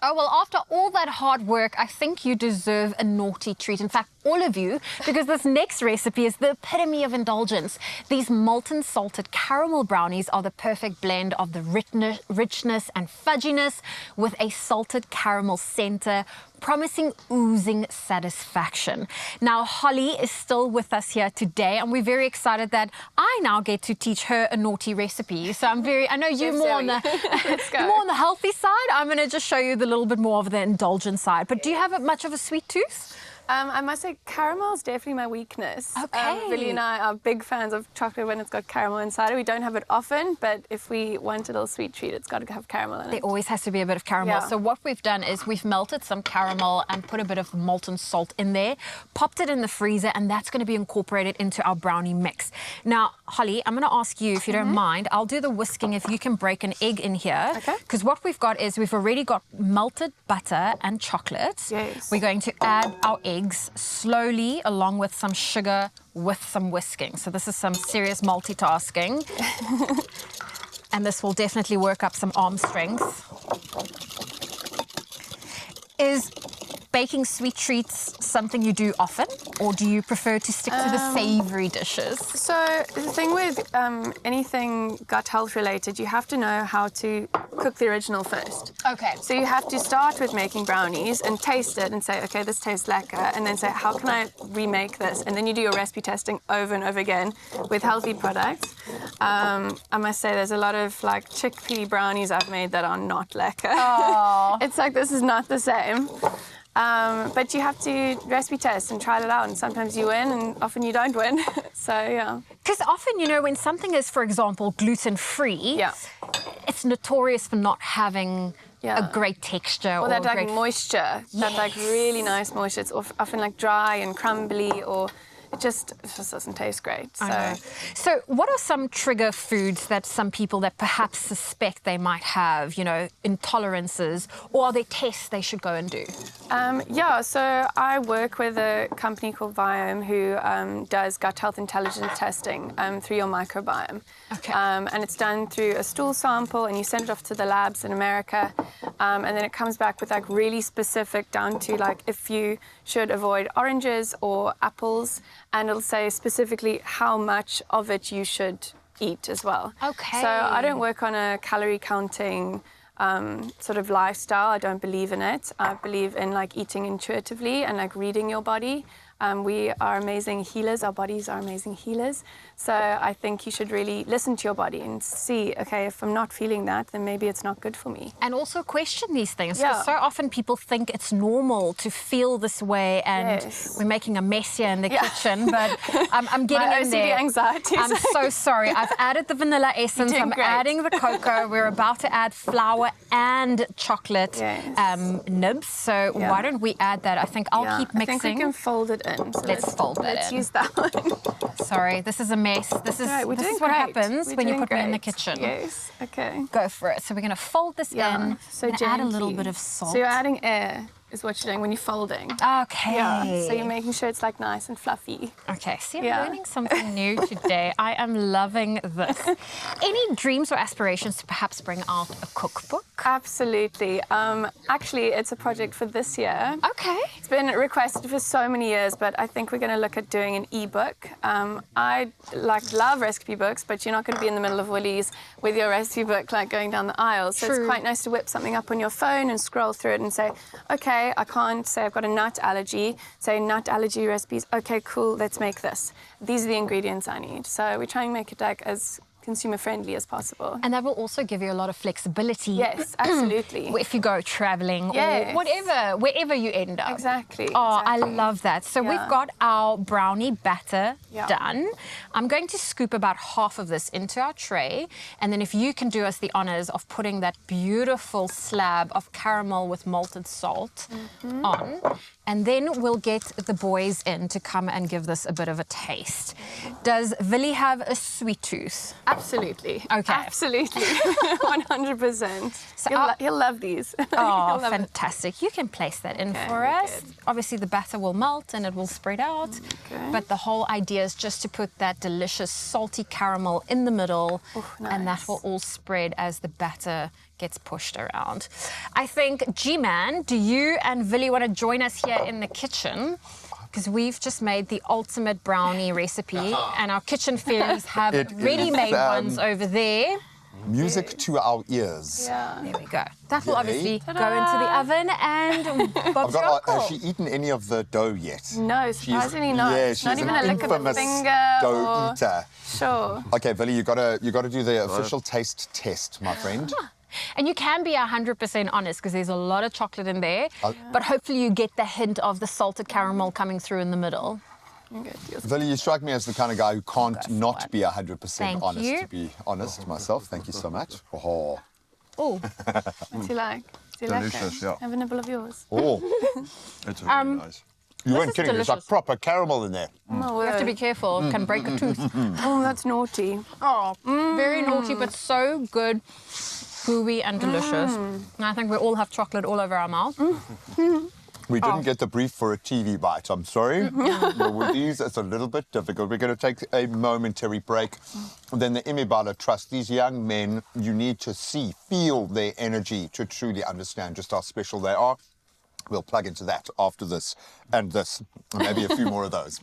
Oh, well, after all that hard work, I think you deserve a naughty treat. In fact, all of you, because this next recipe is the epitome of indulgence. These molten salted caramel brownies are the perfect blend of the richness and fudginess with a salted caramel center, promising oozing satisfaction. Now, Holly is still with us here today, and we're very excited that I now get to teach her a naughty recipe. So I know you're more on the healthy side. I'm going to just show you the little bit more of the indulgent side. But do you have much of a sweet tooth? I must say caramel is definitely my weakness. Okay. Billy and I are big fans of chocolate when it's got caramel inside it. We don't have it often, but if we want a little sweet treat, it's got to have caramel in it. There always has to be a bit of caramel. Yeah. So what we've done is we've melted some caramel and put a bit of molten salt in there, popped it in the freezer, and that's going to be incorporated into our brownie mix. Now, Holly, I'm going to ask you, if you don't mind, I'll do the whisking if you can break an egg in here. Okay. Because what we've got is we've already got melted butter and chocolate. Yes. We're going to add our eggs slowly along with some sugar with some whisking. So this is some serious multitasking. And this will definitely work up some arm strength. Is baking sweet treats something you do often, or do you prefer to stick to the savory dishes? So the thing with anything gut health related, you have to know how to cook the original first. Okay. So you have to start with making brownies and taste it and say, okay, this tastes lekker, and then say, how can I remake this? And then you do your recipe testing over and over again with healthy products. I must say there's a lot of like chickpea brownies I've made that are not lekker. Oh. It's like, this is not the same. But you have to recipe test and try it out, and sometimes you win and often you don't win. So, yeah. Because often, you know, when something is, for example, gluten-free, it's notorious for not having a great texture or or that like great moisture, that like really nice moisture. It's often like dry and crumbly, or it just doesn't taste great. So what are some trigger foods that some people that perhaps suspect they might have, you know, intolerances, or are there tests they should go and do? So I work with a company called Viome who does gut health intelligence testing through your microbiome. Okay. And it's done through a stool sample, and you send it off to the labs in America, and then it comes back with like really specific down to like if you should avoid oranges or apples, and it'll say specifically how much of it you should eat as well. Okay. So I don't work on a calorie counting sort of lifestyle. I don't believe in it. I believe in like eating intuitively and like reading your body. We are amazing healers. Our bodies are amazing healers. So I think you should really listen to your body and see, okay, if I'm not feeling that, then maybe it's not good for me. And also question these things. Because so often people think it's normal to feel this way, and we're making a mess here in the kitchen, but I'm getting My in OCD there. anxieties. I'm so sorry. I've added the vanilla essence. I'm adding the cocoa. We're about to add flour and chocolate nibs. So why don't we add that? I think I'll keep mixing. I think we can fold it in. So let's fold that in. Let's use that one. Sorry, this is a mess. This is what happens when you put me in the kitchen. Yes, okay. Go for it. So we're going to fold this in, so and add a little bit of salt. So you're adding air is what you're doing when you're folding. Okay. Yeah, so you're making sure it's like nice and fluffy. Okay, see, I'm learning something new today. I am loving this. Any dreams or aspirations to perhaps bring out a cookbook? Absolutely. Actually, it's a project for this year. Okay. It's been requested for so many years, but I think we're going to look at doing an ebook. I love recipe books, but you're not going to be in the middle of Woolies with your recipe book like going down the aisle. So it's quite nice to whip something up on your phone and scroll through it and say, okay, I can't say I've got a nut allergy. Say nut allergy recipes. Okay, cool, let's make this. These are the ingredients I need. So we try and make it like as consumer friendly as possible. And that will also give you a lot of flexibility. Yes, absolutely. If you go traveling or whatever, wherever you end up. Exactly. Oh, I love that. So we've got our brownie batter done. I'm going to scoop about half of this into our tray. And then if you can do us the honors of putting that beautiful slab of caramel with molten salt on. And then we'll get the boys in to come and give this a bit of a taste. Does Willie have a sweet tooth? Absolutely. Okay. Absolutely. 100%. So he'll love these. Oh, fantastic. You can place that in for us. Good. Obviously, the batter will melt and it will spread out. Okay. But the whole idea is just to put that delicious salty caramel in the middle. Nice. And that will all spread as the batter gets pushed around. I think, G-Man, do you and Villy want to join us here in the kitchen? Because we've just made the ultimate brownie recipe, and our kitchen fairies have ready-made ones over there. Music to our ears. Yeah. There we go. That will Yay. obviously go into the oven, and Bob's your uncle. Has she eaten any of the dough yet? No, surprisingly not. Yeah, Not she's even an a lick of the infamous finger dough or... eater. Sure. Okay, Villy, you gotta do the official taste test, my friend. And you can be 100% honest because there's a lot of chocolate in there, but hopefully you get the hint of the salted caramel coming through in the middle. Villy, you strike me as the kind of guy who can't not be 100% honest, you. to be honest myself. Thank you so much. Oh. Oh, What do you like? Do you Delicious, like it? yeah. Have a nibble of yours. Oh. It's really nice. You weren't is kidding. There's like delicious. proper caramel in there. Oh, you have to be careful. It can break a tooth. Oh, that's naughty. Oh, very naughty, but so good, gooey and delicious. And I think we all have chocolate all over our mouth. We didn't get the brief for a TV bite. I'm sorry. But with these, it's a little bit difficult. We're going to take a momentary break. And then the Imibala Trust, these young men, you need to feel their energy to truly understand just how special they are. We'll plug into that after this and maybe a few more of those.